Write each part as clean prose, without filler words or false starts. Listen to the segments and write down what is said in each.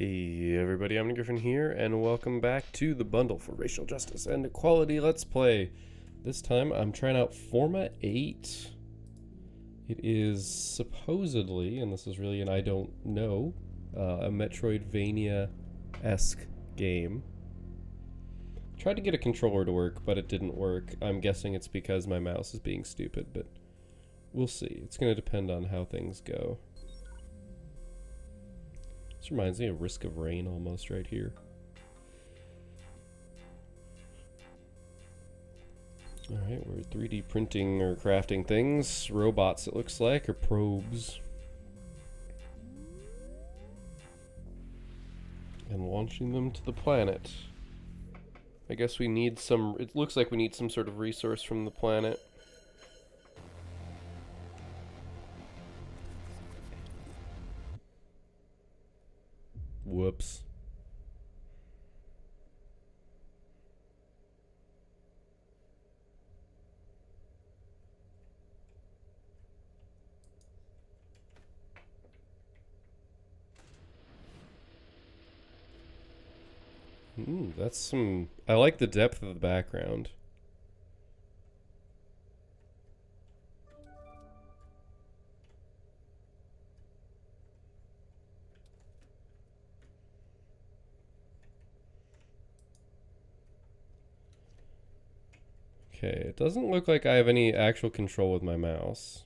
Hey everybody, I'm Griffin here, and welcome back to the Bundle for Racial Justice and Equality Let's Play. This time I'm trying out Forma 8. It is supposedly, and this is really an I don't know, a Metroidvania-esque game. Tried to get a controller to work, but it didn't work. I'm guessing it's because my mouse is being stupid, but we'll see. It's going to depend on how things go. This reminds me of Risk of Rain almost right here. Alright, we're 3D printing or crafting things. Robots, it looks like, or probes. And launching them to the planet. I guess we need some, it looks like we need some sort of resource from the planet. Whoops. That's some... I like the depth of the background. Okay, it doesn't look like I have any actual control with my mouse.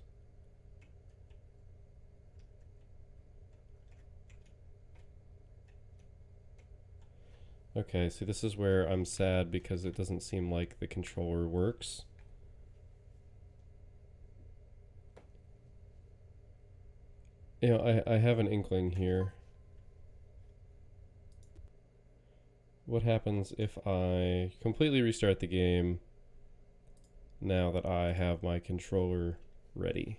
Okay, so this is where I'm sad because it doesn't seem like the controller works. You know, I have an inkling here. What happens if I completely restart the game now that I have my controller ready?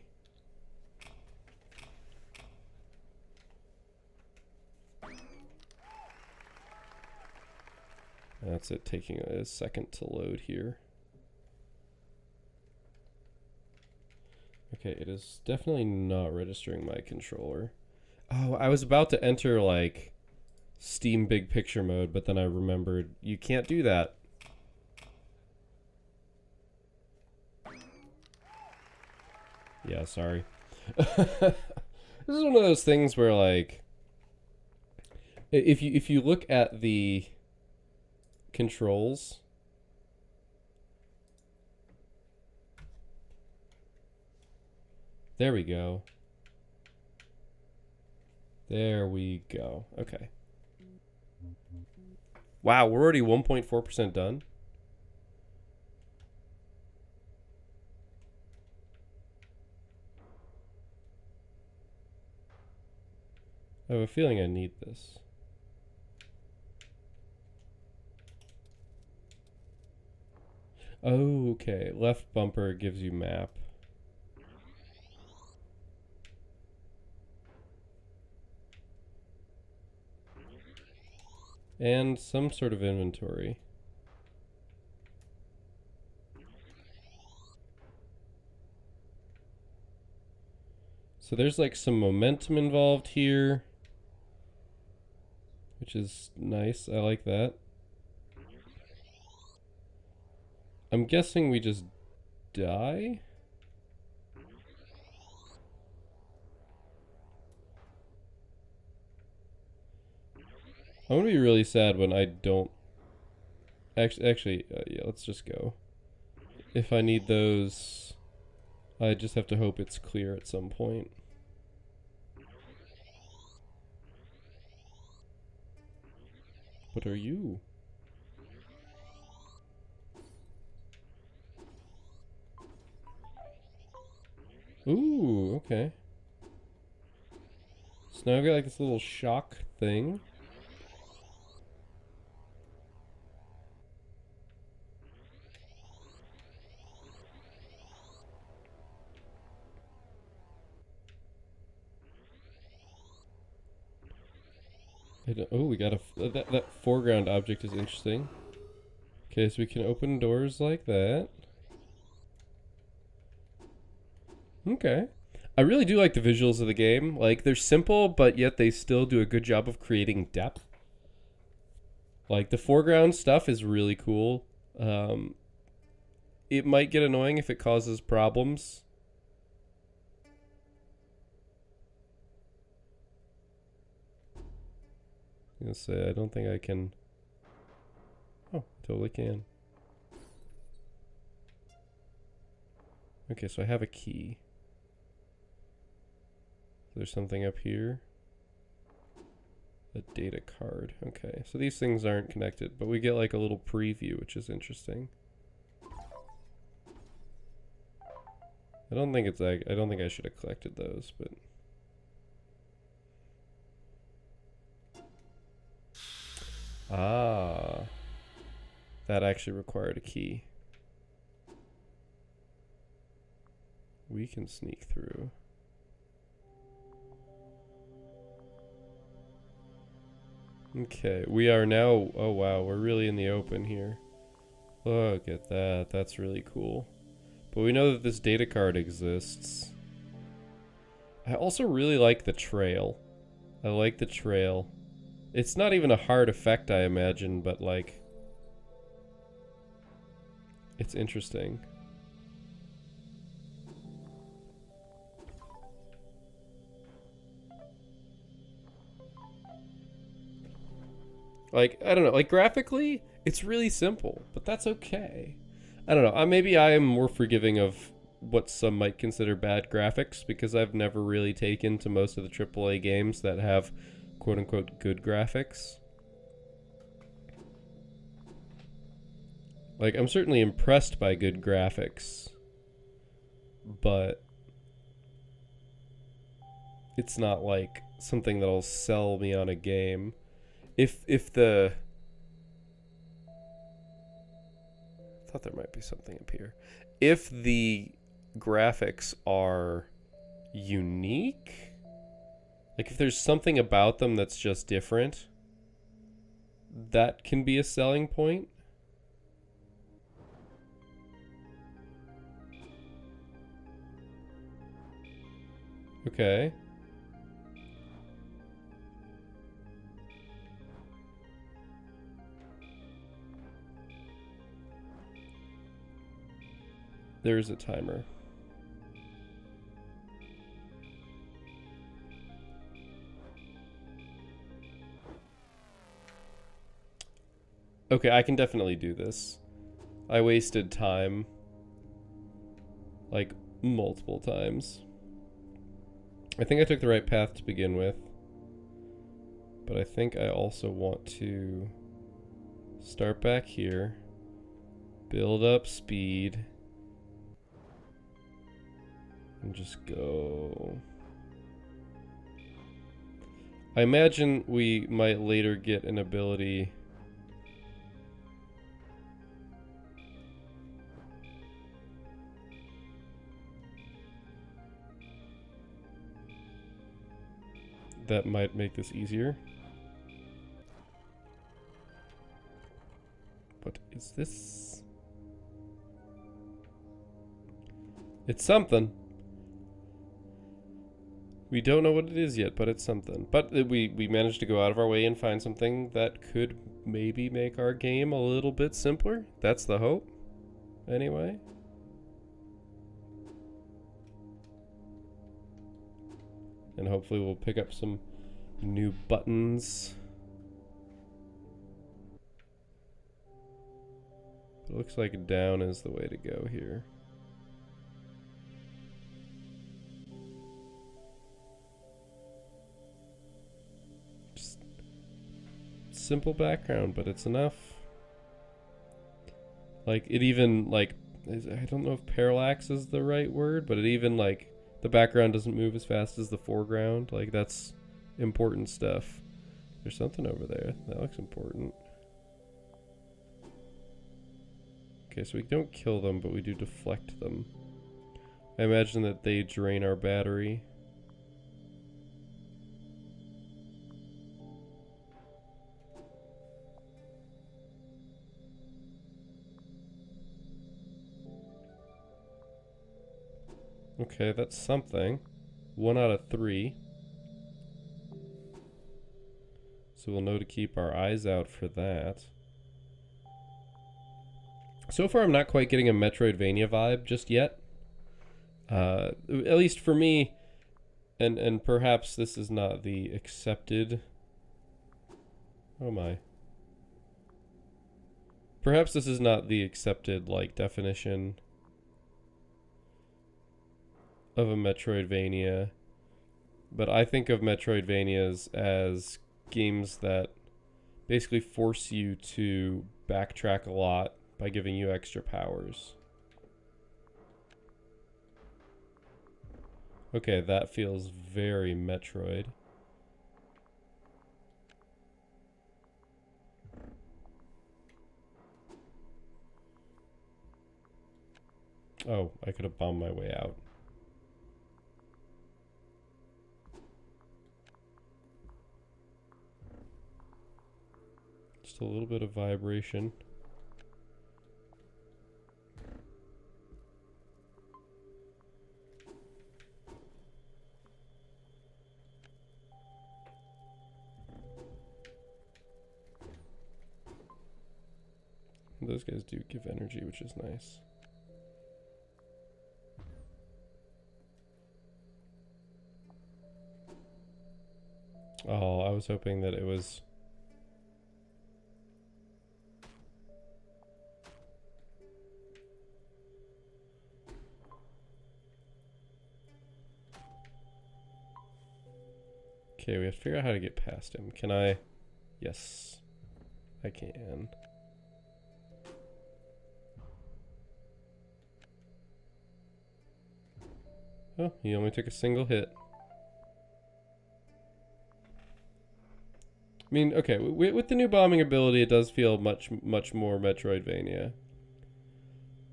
That's it taking a second to load here. Okay, it is definitely not registering my controller. Oh, I was about to enter like Steam Big Picture mode, but then I remembered you can't do that. Yeah, sorry. This is one of those things where like if you look at the controls, there we go. There we go. Okay. Wow, we're already 1.4% done. I have a feeling I need this. Oh, okay. Left bumper gives you map. And some sort of inventory. So there's like some momentum involved here, which is nice. I like that. I'm guessing we just die? I'm gonna be really sad when I don't... Actually, yeah, let's just go. If I need those, I just have to hope it's clear at some point. What are you? Ooh, okay. So now I've got like this little shock thing. Oh, we got that foreground object is interesting. Okay, so we can open doors like that. Okay. I really do like the visuals of the game. Like, they're simple, but yet they still do a good job of creating depth. Like, the foreground stuff is really cool. It might get annoying if it causes problems. I'm gonna say, I don't think I can... Oh, totally can. Okay, so I have a key. There's something up here. A data card. Okay, so these things aren't connected, but we get like a little preview, which is interesting. I don't think it's like, I don't think I should have collected those, but... Ah. That actually required a key. We can sneak through. Okay, we are now... Oh wow, we're really in the open here. Look at that, that's really cool. But we know that this data card exists. I also really like the trail. I like the trail. It's not even a hard effect, I imagine, but like... It's interesting. Like, I don't know, like graphically, it's really simple, but that's okay. I don't know, maybe I am more forgiving of what some might consider bad graphics because I've never really taken to most of the AAA games that have quote-unquote good graphics. Like, I'm certainly impressed by good graphics, but it's not like something that'll sell me on a game. If the... I thought there might be something up here. If the graphics are unique, like if there's something about them that's just different, that can be a selling point. Okay. There's a timer. Okay, I can definitely do this. I wasted time. Like, multiple times. I think I took the right path to begin with. But I think I also want to start back here. Build up speed. And just go. I imagine we might later get an ability that might make this easier. What is this? It's something. We don't know what it is yet, but it's something. But we managed to go out of our way and find something that could maybe make our game a little bit simpler. That's the hope. Anyway. And hopefully we'll pick up some new buttons. It looks like down is the way to go here. Just simple background, but it's enough. Like, it even, like, I don't know if parallax is the right word, but it even, like, the background doesn't move as fast as the foreground. Like, that's important stuff. There's something over there. That looks important. Okay, so we don't kill them, but we do deflect them. I imagine that they drain our battery. Okay, that's something. 1 out of 3. So we'll know to keep our eyes out for that. So far, I'm not quite getting a Metroidvania vibe just yet. At least for me, and perhaps this is not the accepted... Oh my. Perhaps this is not the accepted, like, definition of a Metroidvania. But I think of Metroidvanias as games that basically force you to backtrack a lot by giving you extra powers. Okay, that feels very Metroid. Oh, I could have bombed my way out. Just a little bit of vibration. Those guys do give energy, which is nice. Oh, I was hoping that it was... Okay, we have to figure out how to get past him. Can I? Yes, I can. Oh, he only took a single hit. I mean, okay, with the new bombing ability, it does feel much more Metroidvania.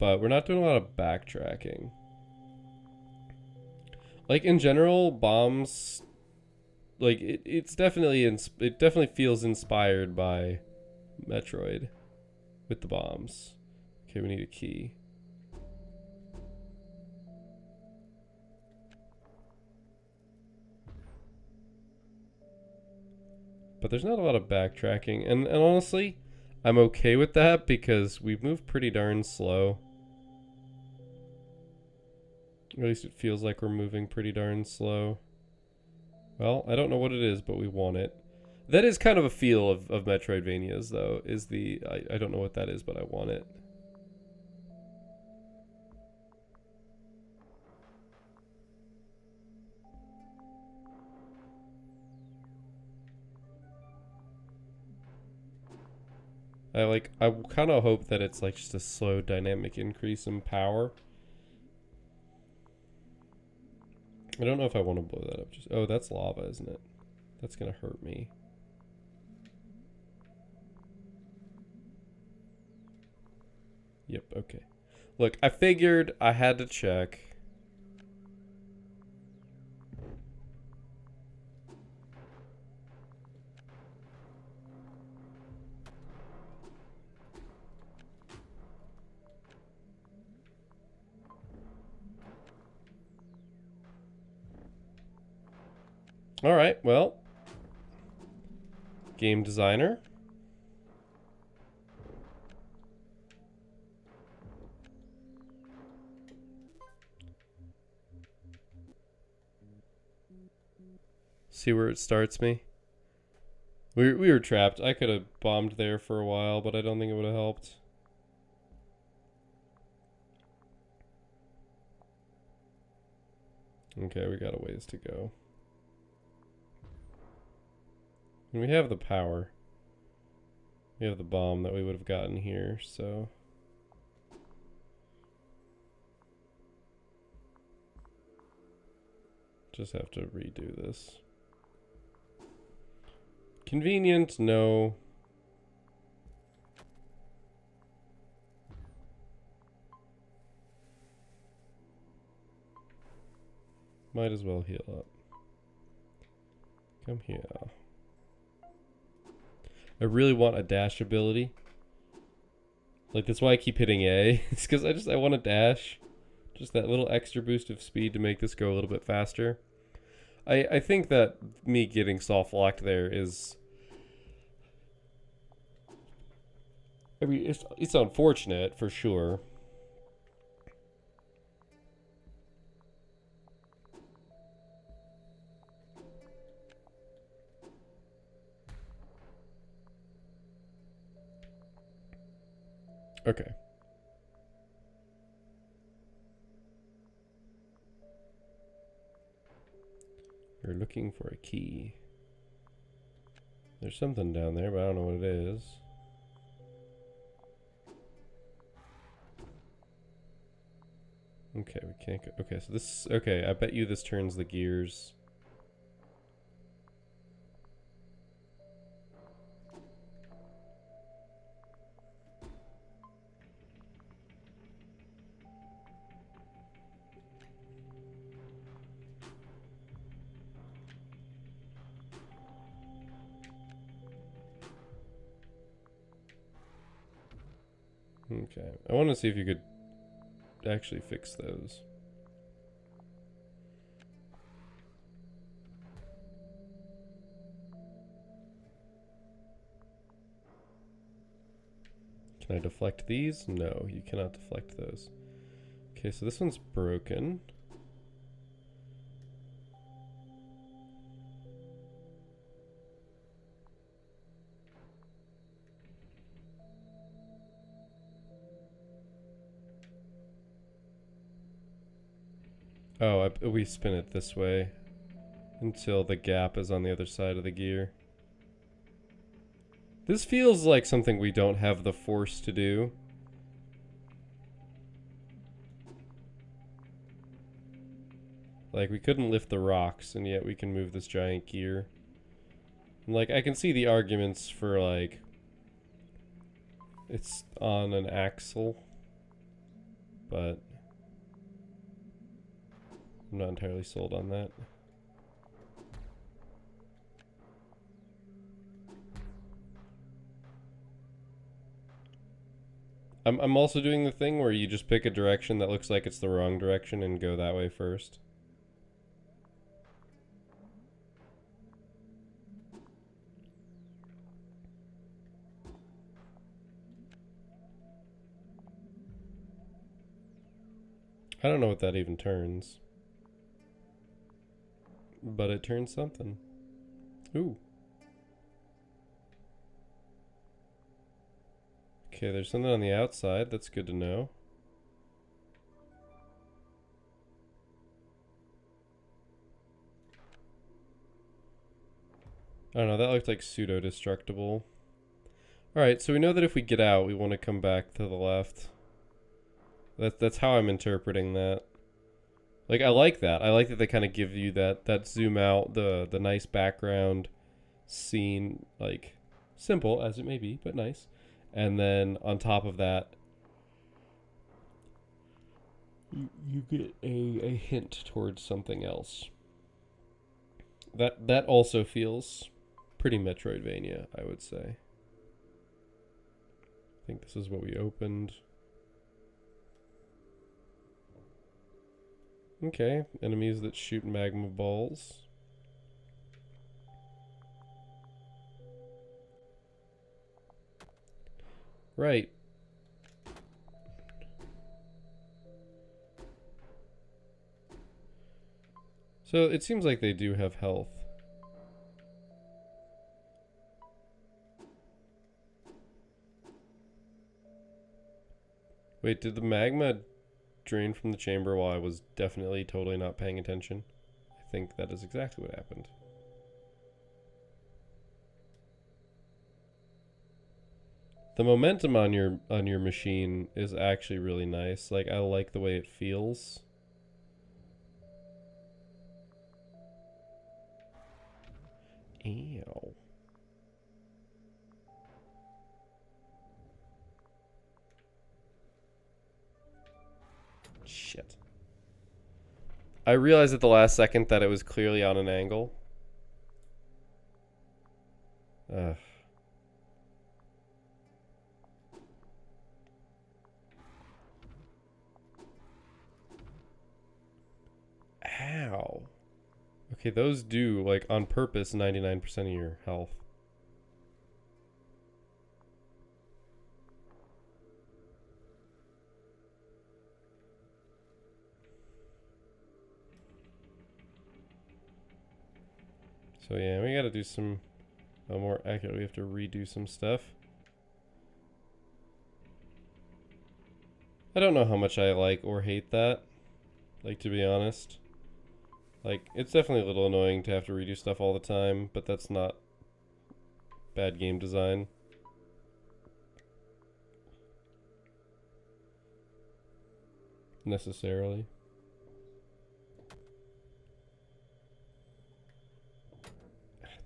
But we're not doing a lot of backtracking. Like, in general, bombs... Like, it definitely feels inspired by Metroid with the bombs. Okay, we need a key. But there's not a lot of backtracking, and honestly, I'm okay with that because we move pretty darn slow. At least it feels like we're moving pretty darn slow. Well, I don't know what it is, but we want it. That is kind of a feel of Metroidvanias, though, is the... I don't know what that is, but I want it. I kind of hope that it's like just a slow dynamic increase in power. I don't know if I want to blow that up. Just, oh, that's lava, isn't it? That's gonna hurt me. Yep, okay. Look, I figured I had to check. Alright, well. Game designer. See where it starts me? We were trapped. I could have bombed there for a while, but I don't think it would have helped. Okay, we got a ways to go. And we have the power. We have the bomb that we would have gotten here, so... Just have to redo this. Convenient? No. Might as well heal up. Come here. I really want a dash ability. Like, that's why I keep hitting A. It's because I want to dash. Just that little extra boost of speed to make this go a little bit faster. I think that me getting soft locked there is, I mean, it's unfortunate for sure. Okay. We're looking for a key. There's something down there, but I don't know what it is. Okay, we can't go. Okay, so this. Okay, I bet you this turns the gears. Okay, I want to see if you could actually fix those. Can I deflect these? No, you cannot deflect those. Okay, so this one's broken. Oh, we spin it this way until the gap is on the other side of the gear. This feels like something we don't have the force to do. Like, we couldn't lift the rocks, and yet we can move this giant gear. And, like, I can see the arguments for, like, it's on an axle, but I'm not entirely sold on that. I'm also doing the thing where you just pick a direction that looks like it's the wrong direction and go that way first. I don't know what that even turns. But it turns something. Ooh. Okay, there's something on the outside. That's good to know. I don't know, that looked like pseudo-destructible. Alright, so we know that if we get out, we want to come back to the left. That's how I'm interpreting that. Like, I like that. I like that they kind of give you that zoom out, the nice background scene, like, simple as it may be, but nice. And then on top of that, you get a hint towards something else. That also feels pretty Metroidvania, I would say. I think this is what we opened. Okay, enemies that shoot magma balls. Right. So it seems like they do have health. Wait, did the magma drain from the chamber while I was definitely totally not paying attention? I think that is exactly what happened. The momentum on your machine is actually really nice. Like, I like the way it feels. Ew. Shit. I realized at the last second that it was clearly on an angle. Ugh. Ow. Okay, those do, like, on purpose, 99% of your health. So yeah, we gotta do some, more accurately, we have to redo some stuff. I don't know how much I like or hate that, like, to be honest. Like, it's definitely a little annoying to have to redo stuff all the time, but that's not bad game design. Necessarily.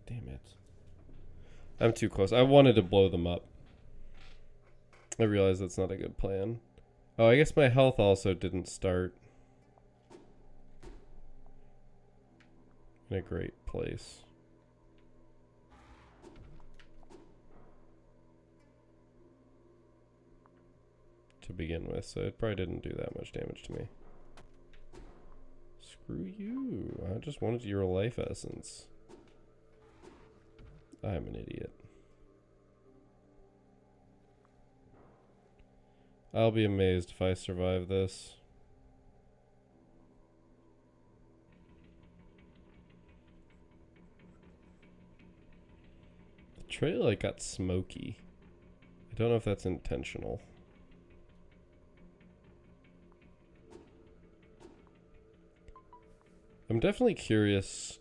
Damn it. I'm too close. I wanted to blow them up. I realize that's not a good plan. Oh, I guess my health also didn't start in a great place. To begin with, so it probably didn't do that much damage to me. Screw you. I just wanted your life essence. I'm an idiot. I'll be amazed if I survive this. The trail like got smoky. I don't know if that's intentional. I'm definitely curious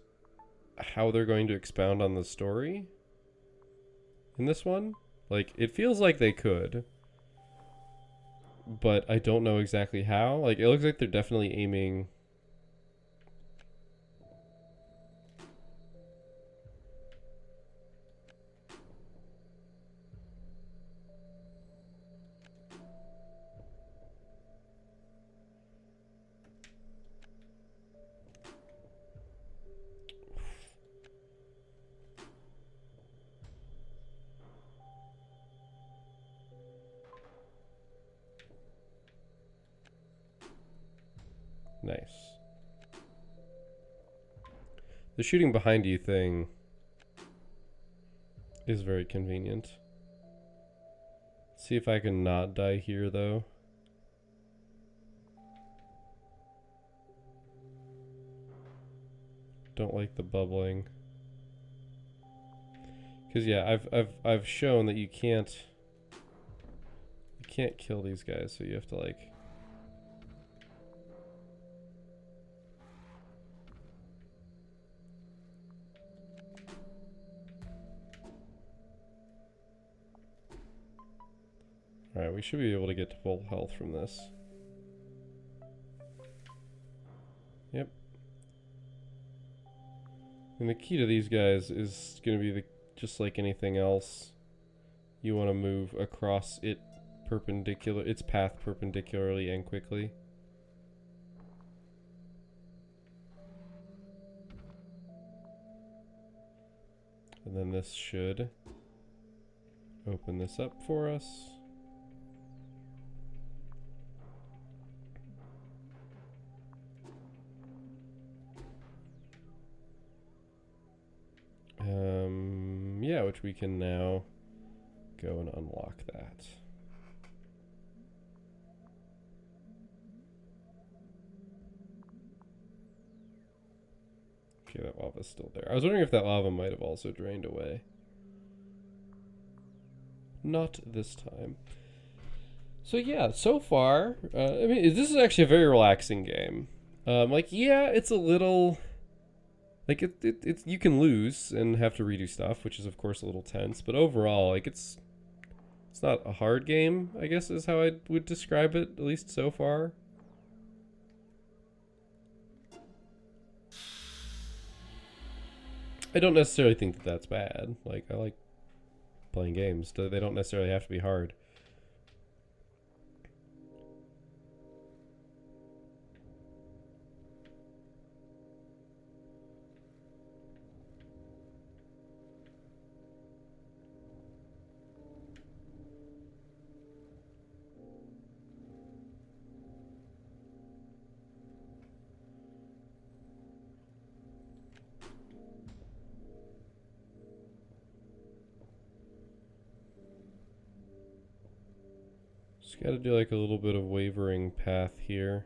how they're going to expound on the story in this one. Like, it feels like they could, but I don't know exactly how. Like, it looks like they're definitely aiming. Nice. The shooting behind you thing is very convenient. See if I can not die here, though. Don't like the bubbling. Because yeah, I've shown that you can't kill these guys, so you have to like. Alright, we should be able to get to full health from this. Yep. And the key to these guys is going to be just like anything else. You want to move across its path perpendicularly and quickly. And then this should open this up for us. Yeah, which we can now go and unlock that. Okay, that lava's still there. I was wondering if that lava might have also drained away. Not this time. So yeah, so far, I mean, this is actually a very relaxing game. Like, yeah, it's a little... Like, it's you can lose and have to redo stuff, which is, of course, a little tense. But overall, like, it's not a hard game, I guess, is how I would describe it, at least so far. I don't necessarily think that that's bad. Like, I like playing games. They don't necessarily have to be hard. Just gotta do like a little bit of wavering path here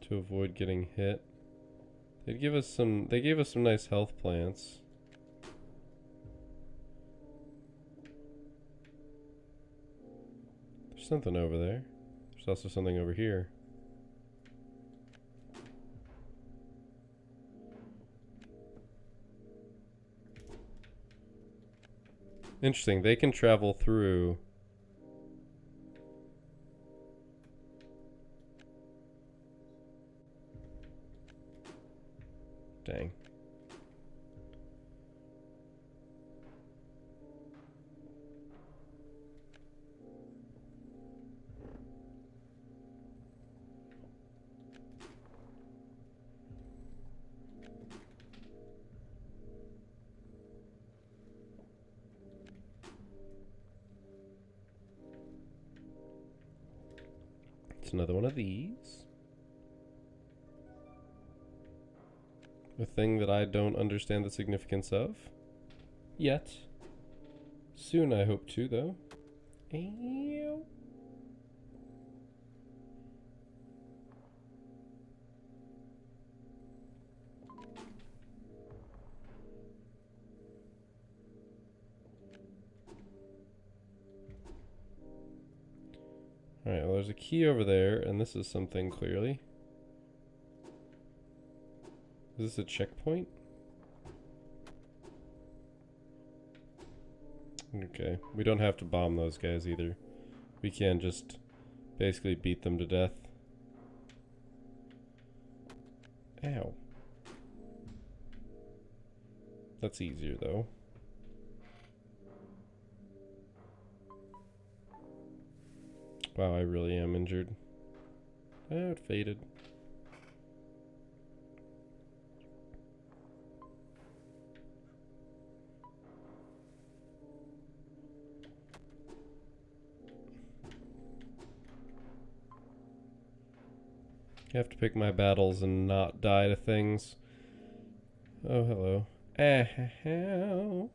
to avoid getting hit. They gave us some nice health plants. There's something over there. There's also something over here. Interesting, they can travel through. Dang. It's another one of these. A thing that I don't understand the significance of. Yet. Soon I hope to, though. Ew. Alright, well there's a key over there, and this is something clearly. Is this a checkpoint? Okay, we don't have to bomb those guys either. We can just basically beat them to death. Ow. That's easier though. Wow, I really am injured. Oh, it faded. I have to pick my battles and not die to things. Oh, hello. Ow.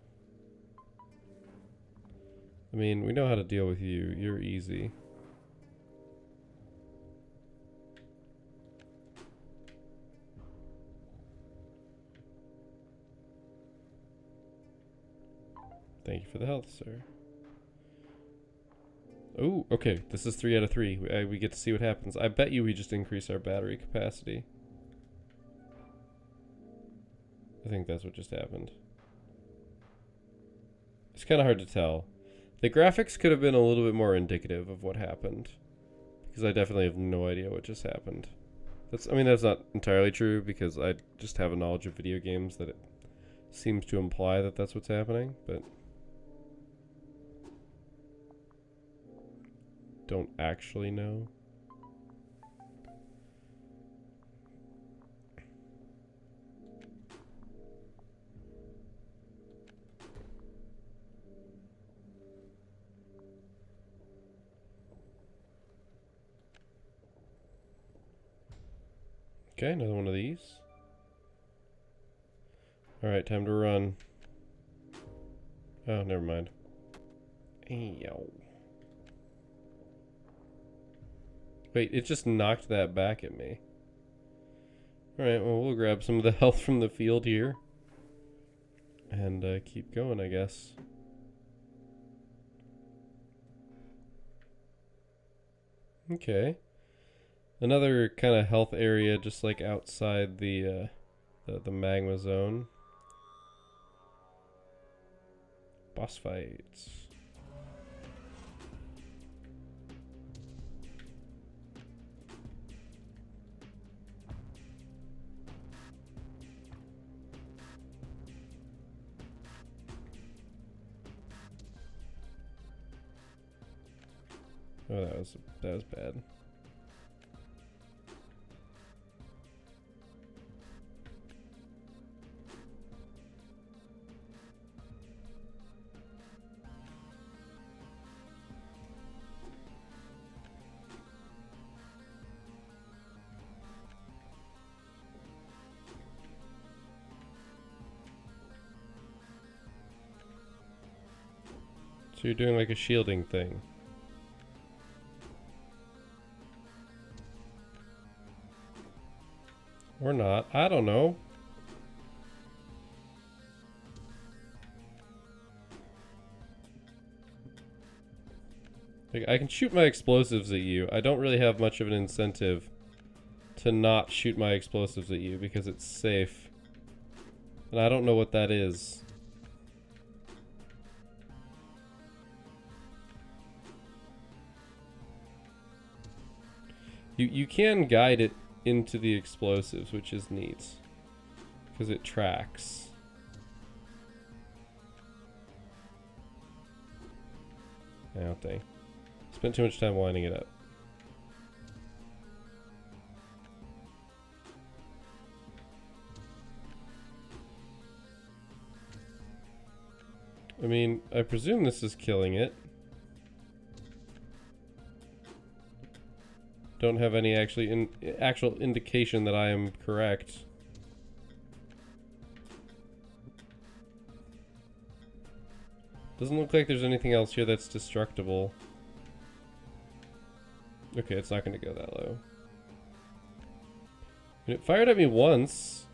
I mean, we know how to deal with you. You're easy. Thank you for the health, sir. Oh, okay. This is 3 out of 3. We get to see what happens. I bet you we just increase our battery capacity. I think that's what just happened. It's kind of hard to tell. The graphics could have been a little bit more indicative of what happened, because I definitely have no idea what just happened. I mean, that's not entirely true, because I just have a knowledge of video games that it seems to imply that that's what's happening, but don't actually know. Okay, another one of these. Alright, time to run. Oh, never mind. Ew. Wait, it just knocked that back at me. Alright, well, we'll grab some of the health from the field here. And keep going, I guess. Okay. Another kind of health area just like outside the magma zone. Boss fights. Oh, that was bad. So you're doing like a shielding thing. Or not. I don't know. Like, I can shoot my explosives at you. I don't really have much of an incentive to not shoot my explosives at you because it's safe. And I don't know what that is. You can guide it into the explosives, which is neat. Because it tracks. Oh, dang. Spent too much time lining it up. I mean, I presume this is killing it. Don't have any actual indication that I am correct. Doesn't look like there's anything else here that's destructible. Okay, it's not going to go that low. And it fired at me once.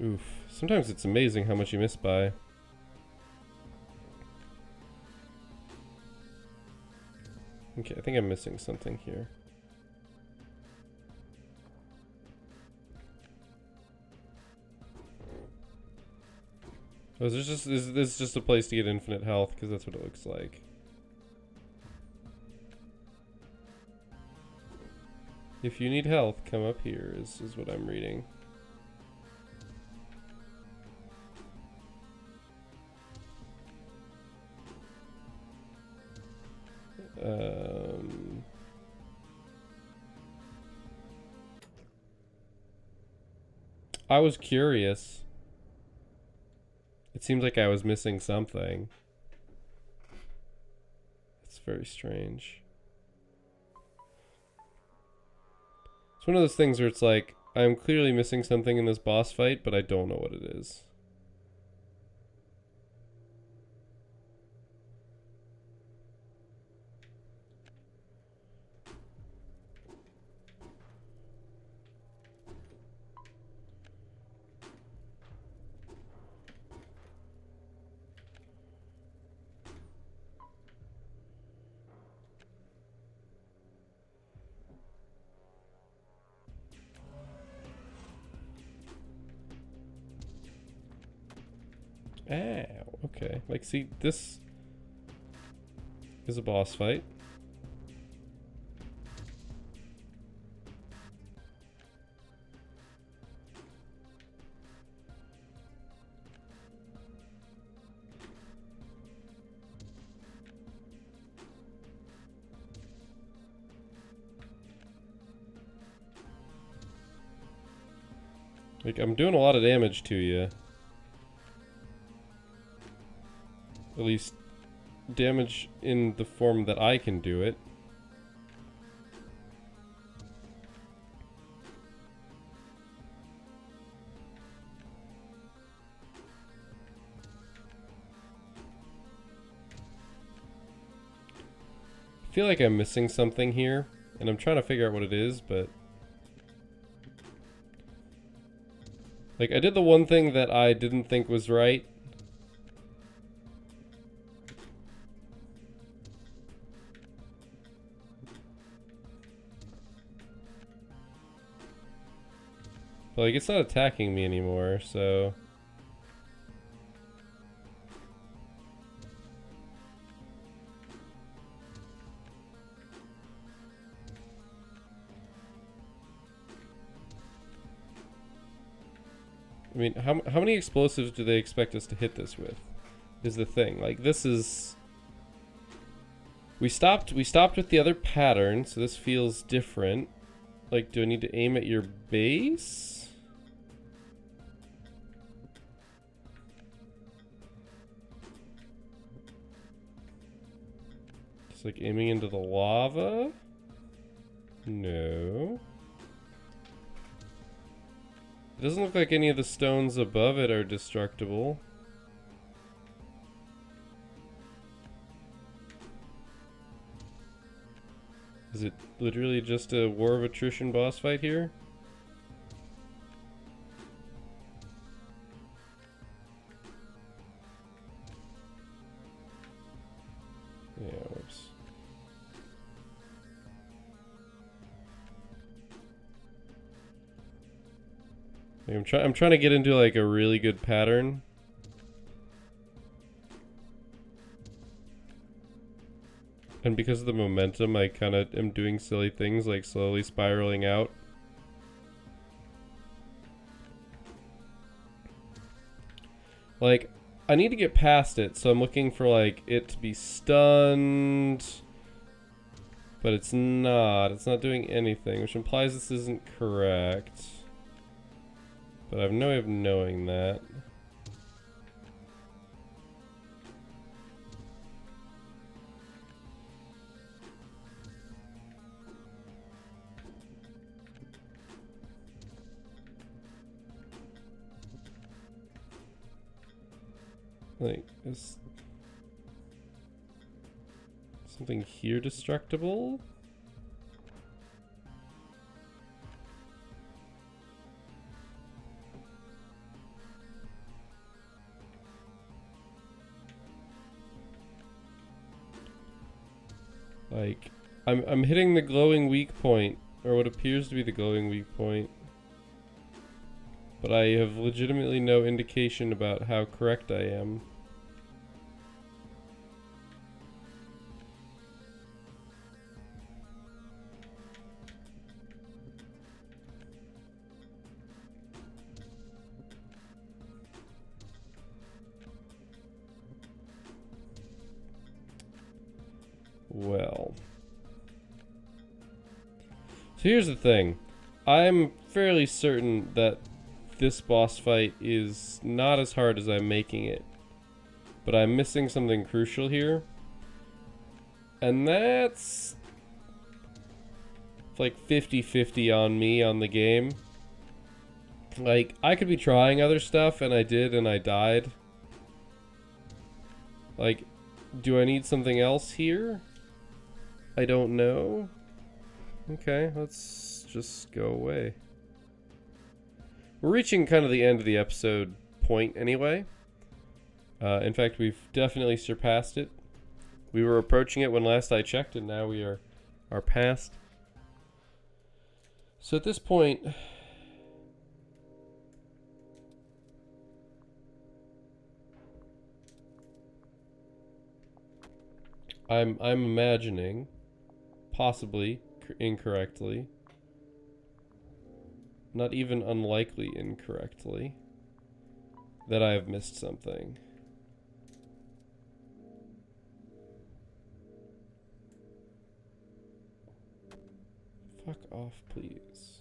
Oof. Sometimes it's amazing how much you miss by. Okay, I think I'm missing something here. Oh, is this just a place to get infinite health? Because that's what it looks like. If you need health, come up here, is what I'm reading. I was curious. It seems like I was missing something. It's very strange. It's one of those things where it's like, I'm clearly missing something in this boss fight, but I don't know what it is. Ow, okay. Like, see, this is a boss fight. Like, I'm doing a lot of damage to you. At least damage in the form that I can do it. I feel like I'm missing something here, and I'm trying to figure out what it is, but... Like, I did the one thing that I didn't think was right. But, like, it's not attacking me anymore, so... I mean, how many explosives do they expect us to hit this with? Is the thing. Like, this is... We stopped with the other pattern, so this feels different. Like, do I need to aim at your base? It's like aiming into the lava? No. It doesn't look like any of the stones above it are destructible. Is it literally just a war of attrition boss fight here? Yeah, whoops. I'm trying to get into like a really good pattern. And because of the momentum, I kind of am doing silly things like slowly spiraling out. Like, I need to get past it, so I'm looking for like it to be stunned. But it's not. It's not doing anything, which implies this isn't correct. But I have no way of knowing that. Like, is something here destructible? Like, I'm hitting the glowing weak point, or what appears to be the glowing weak point. But I have legitimately no indication about how correct I am. Well. So here's the thing. I'm fairly certain that this boss fight is not as hard as I'm making it. But I'm missing something crucial here. And that's like 50-50 on me on the game. Like, I could be trying other stuff, and I did, and I died. Like, do I need something else here? I don't know. Okay, let's just go away. We're reaching kind of the end of the episode point anyway. In fact, we've definitely surpassed it. We were approaching it when last I checked, and now we are past. So at this point, I'm imagining, possibly incorrectly, not even unlikely incorrectly, that I have missed something. Fuck off, please.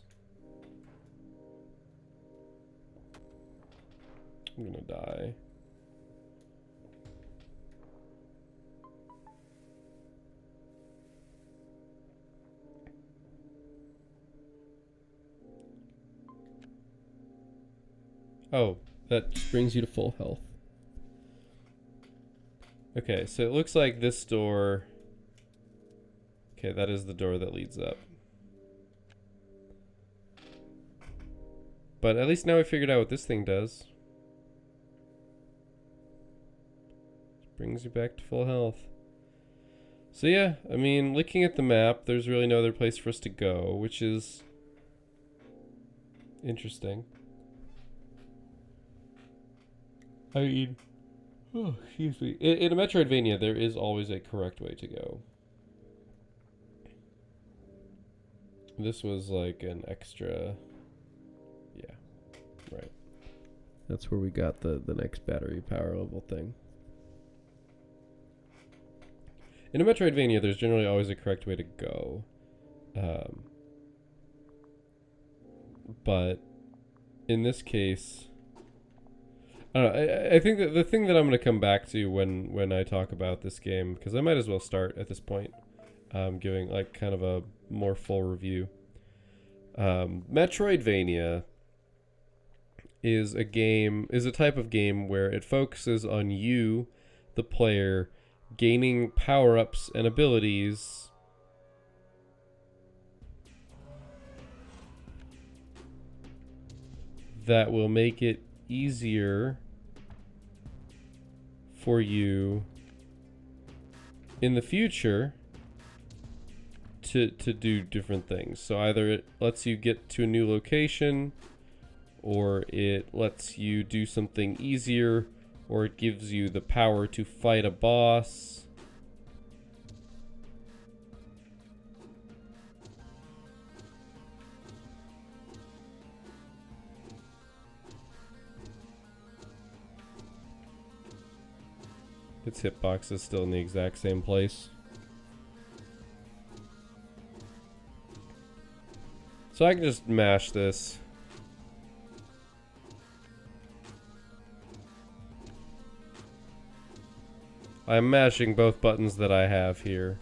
I'm gonna die. Oh, that just brings you to full health. Okay, so it looks like this door... Okay, that is the door that leads up. But at least now we figured out what this thing does. Brings you back to full health. So yeah, I mean, looking at the map, there's really no other place for us to go, which is interesting. I mean, oh, excuse me. In a Metroidvania, there is always a correct way to go. This was like an extra... Yeah, right. That's where we got the next battery power level thing. In a Metroidvania, there's generally always a correct way to go. But in this case... I don't know, I think that the thing that I'm going to come back to when I talk about this game, because I might as well start at this point, giving like kind of a more full review. Metroidvania is a type of game where it focuses on you, the player, gaining power-ups and abilities that will make it easier for you in the future to do different things. So either it lets you get to a new location, or it lets you do something easier, or it gives you the power to fight a boss. Its hitbox is still in the exact same place. So I can just mash this. I'm mashing both buttons that I have here.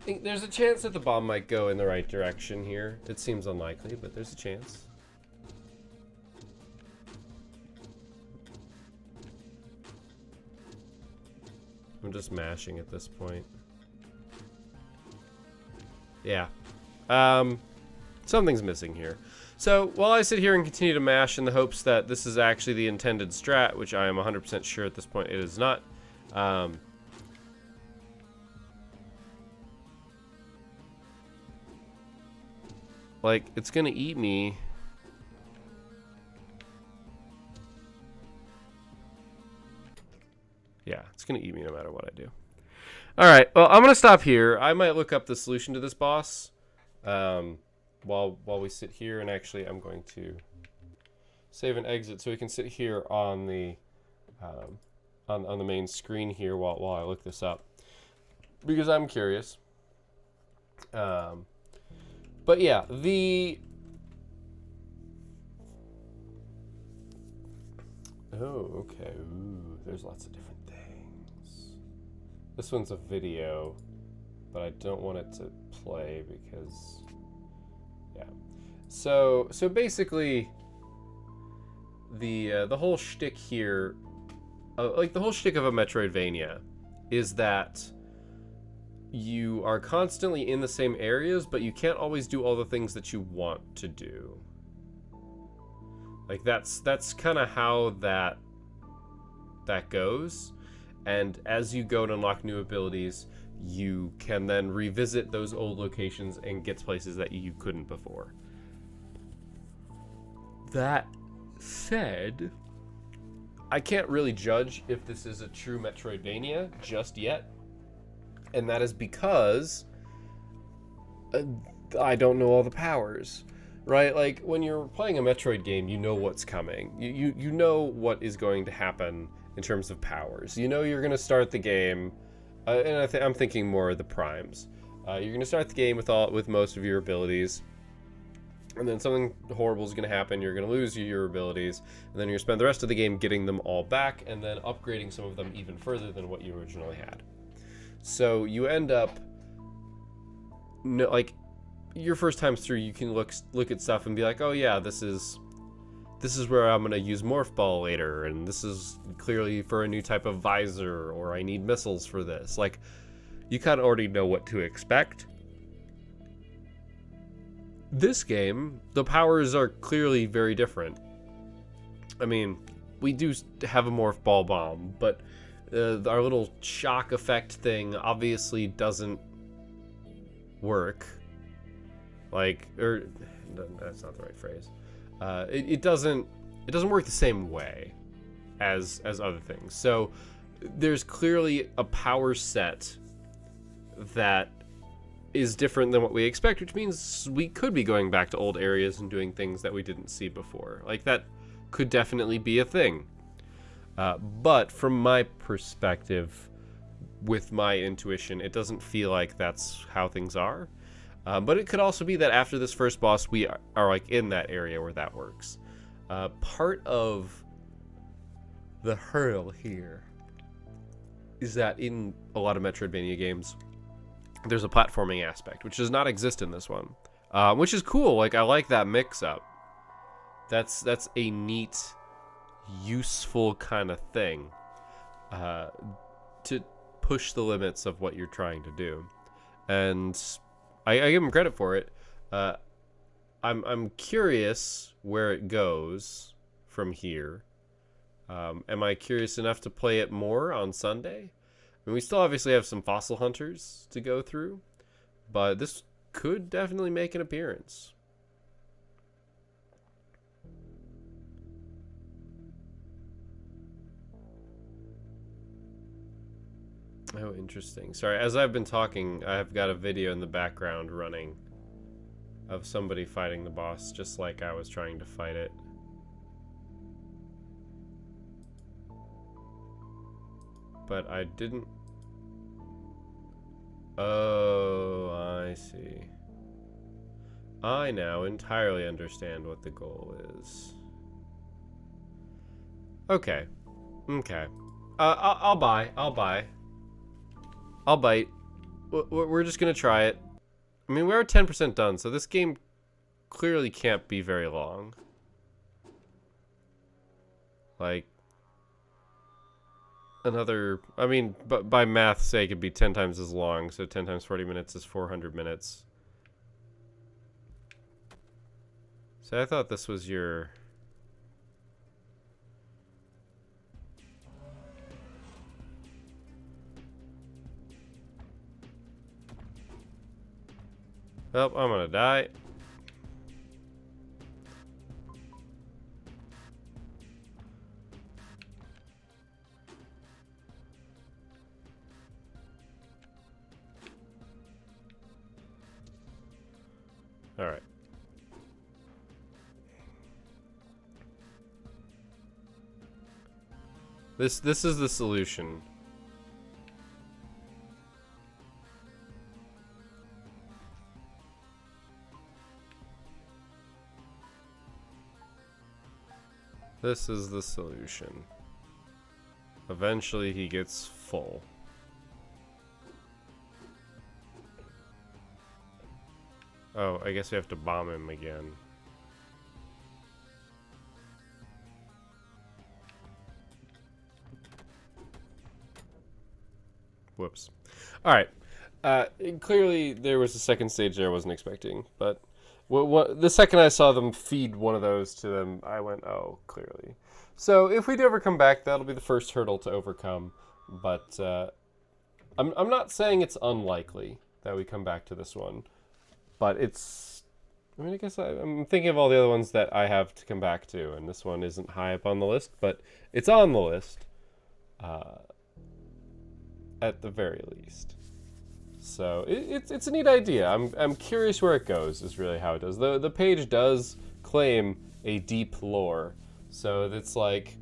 There's a chance that the bomb might go in the right direction here. It seems unlikely, but there's a chance. I'm just mashing at this point. Yeah. Something's missing here. So while I sit here and continue to mash in the hopes that this is actually the intended strat, which I am 100% sure at this point it is not, like, it's gonna eat me. Yeah, it's gonna eat me no matter what I do. Alright, well, I'm gonna stop here. I might look up the solution to this boss while we sit here, and actually I'm going to save and exit so we can sit here on the on the main screen here while I look this up, because I'm curious. But yeah, oh, okay. Ooh, there's lots of different things. This one's a video, but I don't want it to play because, yeah. So basically, the whole shtick here, like the whole shtick of a Metroidvania, is that you are constantly in the same areas, but you can't always do all the things that you want to do. Like that's kind of how that goes. And as you go to unlock new abilities, you can then revisit those old locations and get to places that you couldn't before. That said, I can't really judge if this is a true Metroidvania just yet. And that is because I don't know all the powers, right? Like when you're playing a Metroid game, you know what's coming. You know what is going to happen in terms of powers. You know you're going to start the game, and I'm thinking more of the primes. You're going to start the game with most of your abilities, and then something horrible is going to happen. You're going to lose your abilities, and then you're going to spend the rest of the game getting them all back, and then upgrading some of them even further than what you originally had. So you end up, like, your first times through, you can look at stuff and be like, oh yeah, this is where I'm gonna use Morph Ball later, and this is clearly for a new type of visor, or I need missiles for this. Like, you kind of already know what to expect. This game, the powers are clearly very different. I mean, we do have a Morph Ball bomb, but our little shock effect thing obviously doesn't work. Like, or that's not the right phrase. It doesn't work the same way as other things. So there's clearly a power set that is different than what we expect, which means we could be going back to old areas and doing things that we didn't see before. Like, that could definitely be a thing. But from my perspective, with my intuition, it doesn't feel like that's how things are. But it could also be that after this first boss, we are like in that area where that works. Part of the hurdle here is that in a lot of Metroidvania games, there's a platforming aspect, which does not exist in this one, which is cool. Like, I like that mix-up. That's a neat, useful kind of thing to push the limits of what you're trying to do, and I give them credit for it. I'm curious where it goes from here. Am I curious enough to play it more on Sunday? I mean, we still obviously have some fossil hunters to go through, but this could definitely make an appearance. Oh, interesting. Sorry, as I've been talking, I've got a video in the background running of somebody fighting the boss, just like I was trying to fight it. But I didn't... Oh, I see. I now entirely understand what the goal is. Okay. Okay. I'll buy. I'll bite. We're just gonna try it. I mean, we're 10% done, so this game clearly can't be very long. Like, another... I mean, but by math's sake, it'd be 10 times as long, so 10 times 40 minutes is 400 minutes. So I thought this was your... Oh, I'm gonna die. All right. This is the solution. This is the solution. Eventually he gets full. Oh, I guess we have to bomb him again. Whoops. Alright. Clearly there was a second stage there I wasn't expecting, but the second I saw them feed one of those to them, I went, oh, clearly. So if we do ever come back, that'll be the first hurdle to overcome, but I'm not saying it's unlikely that we come back to this one, but it's... I mean, I guess I'm thinking of all the other ones that I have to come back to, and this one isn't high up on the list, but it's on the list. At the very least. So it's a neat idea. I'm curious where it goes is really how it does. The page does claim a deep lore. So it's like,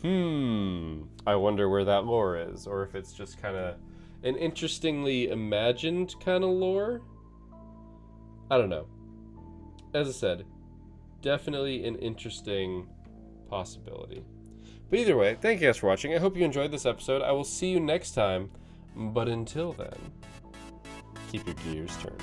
I wonder where that lore is, or if it's just kind of an interestingly imagined kind of lore. I don't know. As I said, definitely an interesting possibility. But either way, thank you guys for watching. I hope you enjoyed this episode. I will see you next time. But until then, keep your gears turning.